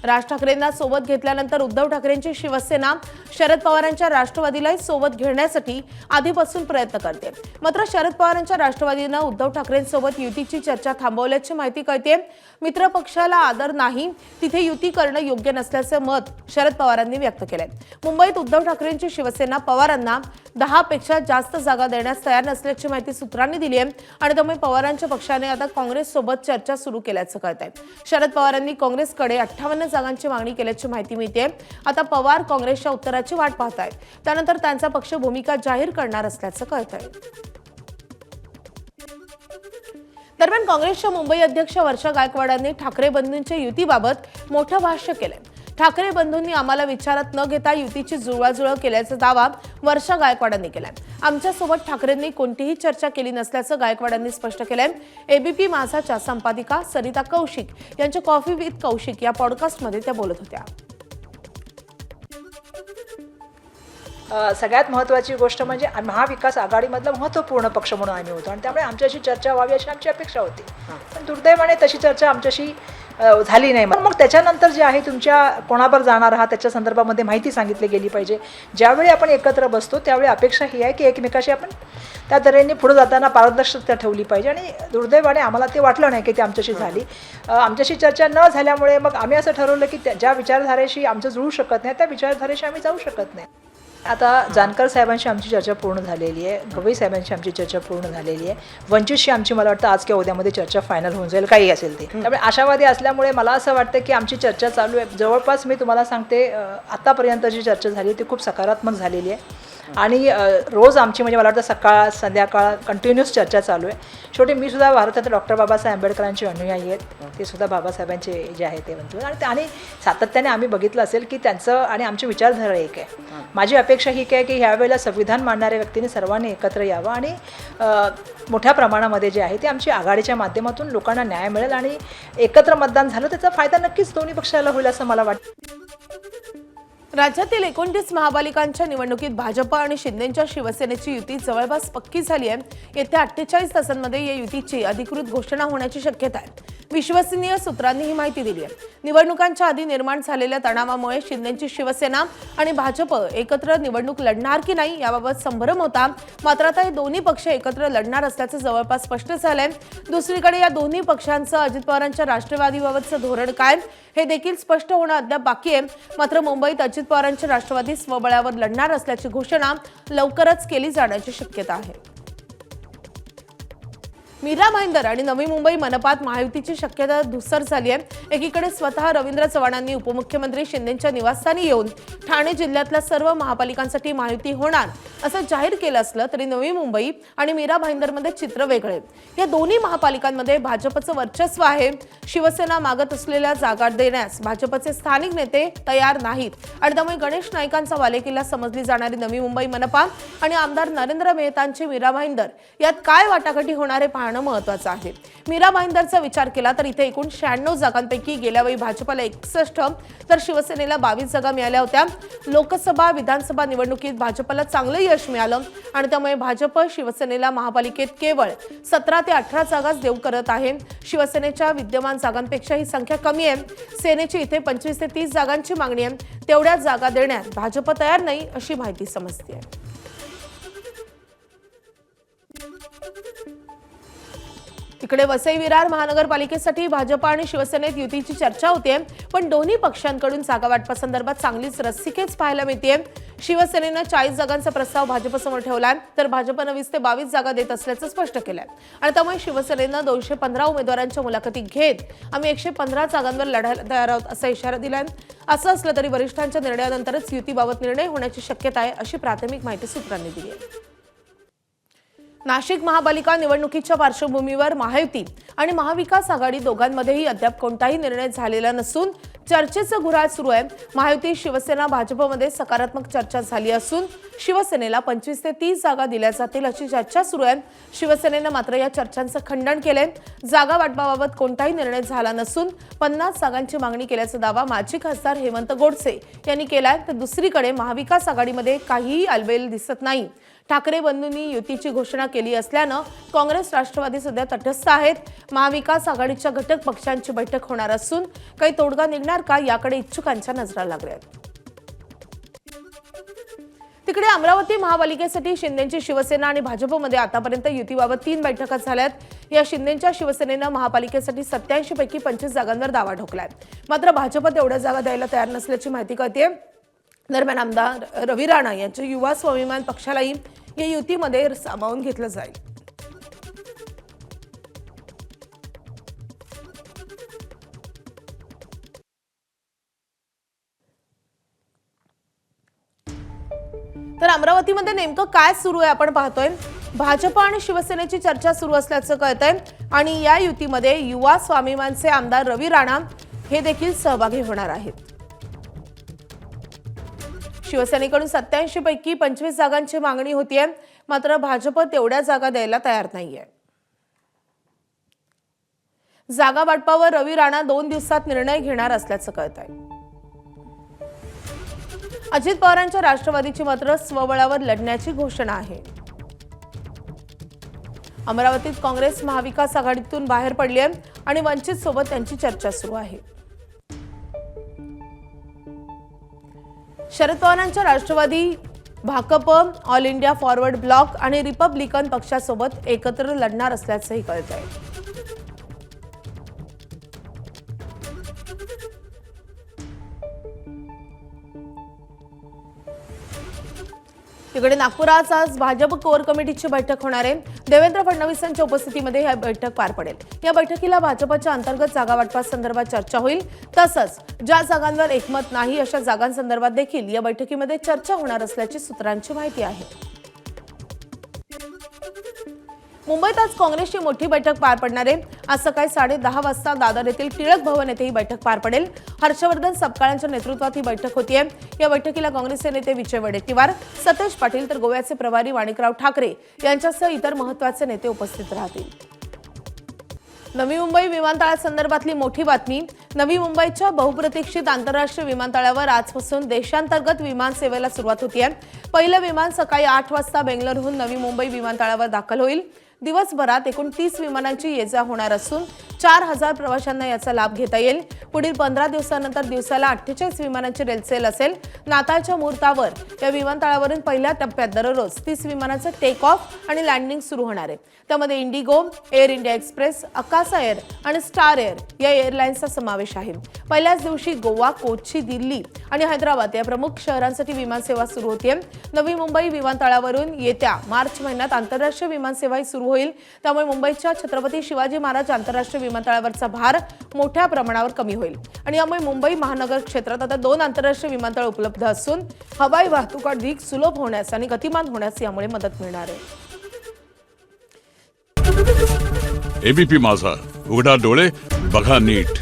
राज ठाकरेंना सोबत घेतल्यानंतर उद्धव ठाकरेंची शिवसेना शरद पवारांच्या राष्ट्रवादीलाही सोबत घेण्यासाठी आधीपासून प्रयत्न करते। मात्र शरद पवारांच्या राष्ट्रवादीनं उद्धव ठाकरेंसोबत युतीची चर्चा थांबवल्याची माहिती कळते। मित्र पक्षाला आदर नाही तिथे युती करणं योग्य नसल्याचं मत शरद पवारांनी व्यक्त केलंय। मुंबईत उद्धव ठाकरेंची शिवसेना पवारांना 10 पेक्षा जास्त जागा देण्यास तयार नसल्याची माहिती सूत्रांनी दिली आहे आणि त्यामुळे पवारांच्या पक्षाने आता काँग्रेस सोबत चर्चा सुरू केल्याचं कळतंय। शरद पवारांनी काँग्रेसकडे 58 जागांची मागणी केल्याची माहिती मिळते। आता पवार काँग्रेसच्या उत्तराची वाट पाहतायत, त्यानंतर त्यांचा पक्ष भूमिका जाहीर करणार असल्याचं कळतंय। दरम्यान काँग्रेसच्या मुंबई अध्यक्ष वर्षा गायकवाडांनी ठाकरे बंधूंच्या युतीबाबत मोठं भाष्य केलंय। ठाकरे बंधूंनी आम्हाला विचारात न घेता युतीची जुळवाजुळव केल्याचा दावा वर्षा गायकवाडांनी केलाय। आमच्यासोबत ठाकरेंनी कोणतीही चर्चा केली नसल्याचं गायकवाडांनी स्पष्ट केलंय। एबीपी माझाच्या संपादिका सरिता कौशिक यांच्या कॉफी विथ कौशिक या पॉडकास्टमध्ये त्या बोलत होत्या। सगळ्यात महत्त्वाची गोष्ट म्हणजे महाविकास आघाडीमधला महत्त्वपूर्ण पक्ष म्हणून आम्ही होतो आणि त्यामुळे आमच्याशी चर्चा व्हावी अशी आमची अपेक्षा होती। पण दुर्दैवाने तशी चर्चा आमच्याशी झाली नाही। मग त्याच्यानंतर जे आहे तुमच्या कोणावर जाणार आहात त्याच्या संदर्भामध्ये माहिती सांगितली गेली पाहिजे। ज्यावेळी आपण एकत्र बसतो त्यावेळी अपेक्षा ही आहे की एकमेकाशी आपण त्या तऱ्हेने पुढे जाताना पारदर्शकता ठेवली पाहिजे आणि दुर्दैवाने आम्हाला ते वाटलं नाही की ते आमच्याशी झाली। आमच्याशी चर्चा न झाल्यामुळे मग आम्ही असं ठरवलं की ज्या विचारधारेशी आमचं जुळू शकत नाही त्या विचारधारेशी आम्ही जाऊ शकत नाही। आता जानकर साहेबांशी आमची चर्चा पूर्ण झालेली आहे, गवई साहेबांशी आमची चर्चा पूर्ण झालेली आहे, वंचितशी आमची मला वाटतं आज किंवा उद्यामध्ये चर्चा फायनल होऊन जाईल काही असेल ते। त्यामुळे आशावादी असल्यामुळे मला असं वाटतं की आमची चर्चा चालू आहे। जवळपास मी तुम्हाला सांगते आतापर्यंत जी चर्चा झाली ती खूप सकारात्मक झालेली आहे आणि रोज आमची म्हणजे मला वाटतं सकाळ संध्याकाळ कंटिन्यूस चर्चा चालू आहे। शेवटी मी सुद्धा भारतातील डॉक्टर बाबासाहेब आंबेडकरांचे अनुयायी आहेत, ते सुद्धा बाबासाहेबांचे जे आहे ते म्हणतो आणि सातत्याने आम्ही बघितलं असेल की त्यांचं आणि आमची विचारधारा एक आहे। माझी अपेक्षा ही काय की ह्यावेळेला संविधान मानणाऱ्या व्यक्तींनी सर्वांनी एकत्र यावं आणि मोठ्या प्रमाणामध्ये जे आहे ते आमची आघाडीच्या माध्यमातून लोकांना न्याय मिळेल आणि एकत्र मतदान झालं त्याचा फायदा नक्कीच दोन्ही पक्षाला होईल असं मला वाटतं। राज्यातील 29 महापालिकांच्या निवडणुकीत भाजप आणि शिंदेच्या शिवसेनेची युती जवळपास पक्की झाली आहे। येत्या 48 तासांमध्ये या युतीची अधिकृत घोषणा होण्याची शक्यता आहे। विश्वसनीय सूत्रांनी ही माहिती दिली आहे। निवडणुकांच्या आधी निर्माण झालेल्या तणावामुळे शिंदेची शिवसेना आणि भाजप एकत्र निवडणूक लढणार की नाही याबाबत संभ्रम होता। मात्र आता हे दोन्ही पक्ष एकत्र लढणार असल्याचं जवळपास स्पष्ट झालंय। दुसरीकडे या दोन्ही पक्षांचं अजित पवारांच्या राष्ट्रवादीबाबतचं धोरण काय हे देखील स्पष्ट होणं अद्याप बाकी आहे। मात्र मुंबईत अजित पवारांची राष्ट्रवादी स्वबळावर लढणार असल्याची घोषणा लवकरच केली जाण्याची शक्यता आहे। मीरा भाईंदर आणि नवी मुंबई मनपात महायुतीची शक्यता धुसर झाली आहे। एकीकडे स्वतः रवींद्र चव्हाणांनी उपमुख्यमंत्री शिंदेच्या निवासस्थानी येऊन ठाणे जिल्ह्यातल्या सर्व महापालिकांसाठी महायुती होणार असं जाहीर केलं असलं तरी नवी मुंबई आणि मीरा भाईंदरमध्ये चित्र वेगळे आहे। या दोन्ही महापालिकांमध्ये भाजपचं वर्चस्व आहे। शिवसेना मागत असलेल्या जागा देण्यास भाजपचे स्थानिक नेते तयार नाहीत आणि त्यामुळे गणेश नाईकांचा बालेकिल्ला समजली जाणारी नवी मुंबई मनपा आणि आमदार नरेंद्र मेहतांची मीरा भाईंदर यात काय वाटाघाटी होणार आहे पाहणं महत्त्वाचं आहे। मीरा भाईंदरचा विचार केला तर इथे एकूण 96 जागांपैकी गेल्या वेळी भाजपला 61 तर शिवसेनेला 22 जागा मिळाल्या होत्या। लोकसभा विधानसभा निवडणुकीत भाजपला चांगलं यश मिळालं आणि त्यामुळे भाजप शिवसेनेला महापालिकेत केवळ 17 ते 18 जागाच देऊ करत आहे। शिवसेनेच्या विद्यमान जागांपेक्षा ही संख्या कमी आहे। सेनेची इथे 25 ते 30 जागांची मागणी आहे। तेवढ्याच जागा देण्यात भाजप तयार नाही अशी माहिती समजते। तिकडे वसई विरार महानगरपालिकेसाठी भाजप आणि शिवसेनेत युतीची चर्चा होते, पण दोन्ही पक्षांकडून जागा वाटपासंदर्भात चांगलीच रस्सीखेच पाहायला मिळते। शिवसेनेनं 40 जागांचा प्रस्ताव भाजपसमोर ठेवलाय तर भाजपनं 20 ते 22 जागा देत असल्याचं स्पष्ट केलंय आणि त्यामुळे शिवसेनेनं 215 उमेदवारांच्या मुलाखती घेत आम्ही 115 जागांवर लढायला तयार आहोत असा इशारा दिलाय। असं असलं तरी वरिष्ठांच्या निर्णयानंतरच युतीबाबत निर्णय होण्याची शक्यता आहे अशी प्राथमिक माहिती सूत्रांनी दिली आहे। नाशिक महापालिका निवडणुकीच्या पार्श्वभूमीवर महायुती आणि महाविकास आघाडी दोघांमध्येही अद्याप कोणताही निर्णय झालेला नसून चर्चेचं घुराळ सुरू आहे। महायुती शिवसेना भाजपमध्ये सकारात्मक चर्चा झाली असून शिवसेनेला 25 ते 30 जागा दिल्या जातील अशी चर्चा सुरू आहे। शिवसेनेनं मात्र या चर्चांचं खंडन केलंय। जागा वाटपाबाबत कोणताही निर्णय झाला नसून 50 जागांची मागणी केल्याचा दावा माजी खासदार हेमंत गोडसे यांनी केलाय। तर दुसरीकडे महाविकास आघाडीमध्ये काहीही आलबेल दिसत नाही। ठाकरे बंधूंनी युतीची घोषणा केली असल्यानं काँग्रेस राष्ट्रवादी सध्या तटस्थ आहेत। महाविकास आघाडीच्या घटक पक्षांची बैठक होणार असून काही तोडगा निघणार का याकडे इच्छुकांच्या नजरा लागल्या आहेत। तिकडे अमरावती महापालिकेसाठी शिंदेची शिवसेना आणि भाजपमध्ये आतापर्यंत युतीबाबत 3 बैठका झाल्यात। या शिंदेच्या शिवसेनेनं महापालिकेसाठी 87 पैकी 25 जागांवर दावा ठोकलाय। मात्र भाजप तेवढ्या जागा द्यायला तयार नसल्याची माहिती कळते। दरम्यान आमदार रवी राणा यांच्या युवा स्वाभिमान पक्षालाही या युतीमध्ये सामावून घेतलं जाईल। तर अमरावतीमध्ये नेमकं काय सुरू आहे आपण पाहतोय। भाजप आणि शिवसेनेची चर्चा सुरू असल्याचं कळतंय आणि या युतीमध्ये युवा स्वाभिमानचे आमदार रवी राणा हे देखील सहभागी होणार आहेत। शिवसेनेकडून 87 पैकी 25 जागांची मागणी होतीये, मात्र भाजप तेवढ्या जागा द्यायला तयार नाहीये। जागा वाटपावर रवी राणा 2 दिवसात निर्णय घेणार असल्याचं कळतंय। अजित पवारांच्या राष्ट्रवादीची मात्र स्वबळावर लढण्याची घोषणा आहे। अमरावतीत काँग्रेस महाविकास आघाडीतून बाहेर पडली आहे आणि वंचित सोबत त्यांची चर्चा सुरू आहे। शरद पवारांच्या राष्ट्रवादी, भाकप, ऑल इंडिया फॉरवर्ड ब्लॉक आणि रिपब्लिकन पक्षासोबत एकत्र लढणार असल्याचंही कळतंय। तिकडे नागपुरात आज भाजप कोर कमिटीची बैठक होणार आहे। देवेंद्र फडणवीसांच्या उपस्थितीमध्ये ही बैठक पार पडेल। या बैठकीला भाजपच्या अंतर्गत जागा वाटपासंदर्भात चर्चा होईल। तसंच ज्या जागांवर एकमत नाही अशा जागांसंदर्भात देखील या बैठकीमध्ये चर्चा होणार असल्याची सूत्रांची माहिती आहे। मुंबईत आज काँग्रेसची मोठी बैठक पार पडणार आहे। आज सकाळी 10:30 वाजता दादर येथील टिळक भवन येथे ही बैठक पार पडेल। हर्षवर्धन सपकाळांच्या नेतृत्वात ही बैठक होतीये। या बैठकीला काँग्रेसचे नेते विजय वडेट्टीवार, सतेज पाटील तर गोव्याचे प्रभारी माणिकराव ठाकरे यांच्यासह इतर महत्त्वाचे नेते उपस्थित राहतील। नवी मुंबई विमानतळासंदर्भातली मोठी बातमी। नवी मुंबईच्या बहुप्रतीक्षित आंतरराष्ट्रीय विमानतळावर आजपासून देशांतर्गत विमान सेवेला सुरुवात होतीये। पहिलं विमान सकाळी 8 वाजता बेंगलोरहून नवी मुंबई विमानतळावर दाखल होईल। दिवसभरात एकूण 30 विमानांची ये-जा होणार असून 4000 प्रवाशांना याचा लाभ घेता येईल। पुढील 15 दिवसांनंतर दिवसाला 48 विमानांची रेलसेल असेल। नाताळच्या मुहूर्तावर या विमानतळावरून पहिल्या टप्प्यात दररोज 30 विमानांचं टेक ऑफ आणि लँडिंग सुरू होणार आहे। त्यामध्ये Indigo, air India express, Akasa air आणि स्टार एअर या एअरलाइन्सचा समावेश आहे। पहिल्याच दिवशी गोवा, कोची, दिल्ली आणि हैदराबाद या प्रमुख शहरांसाठी विमानसेवा सुरू होतीये। नवी मुंबई विमानतळावरून येत्या मार्च महिन्यात आंतरराष्ट्रीय विमानसेवाही सुरू होईल। त्यामुळे मुंबईच्या छत्रपती शिवाजी महाराज आंतरराष्ट्रीय विमानतळावरचा भार मोठ्या प्रमाणावर कमी होईल आणि यामुळे मुंबई महानगर क्षेत्रात आता 2 आंतरराष्ट्रीय विमानतळ उपलब्ध असून हवाई वाहतूक अधिक सुलभ होण्यास आणि गतिमान होण्यास यामुळे मदत मिळणार आहे। एबीपी माझा, उघडा डोळे बघा नीट।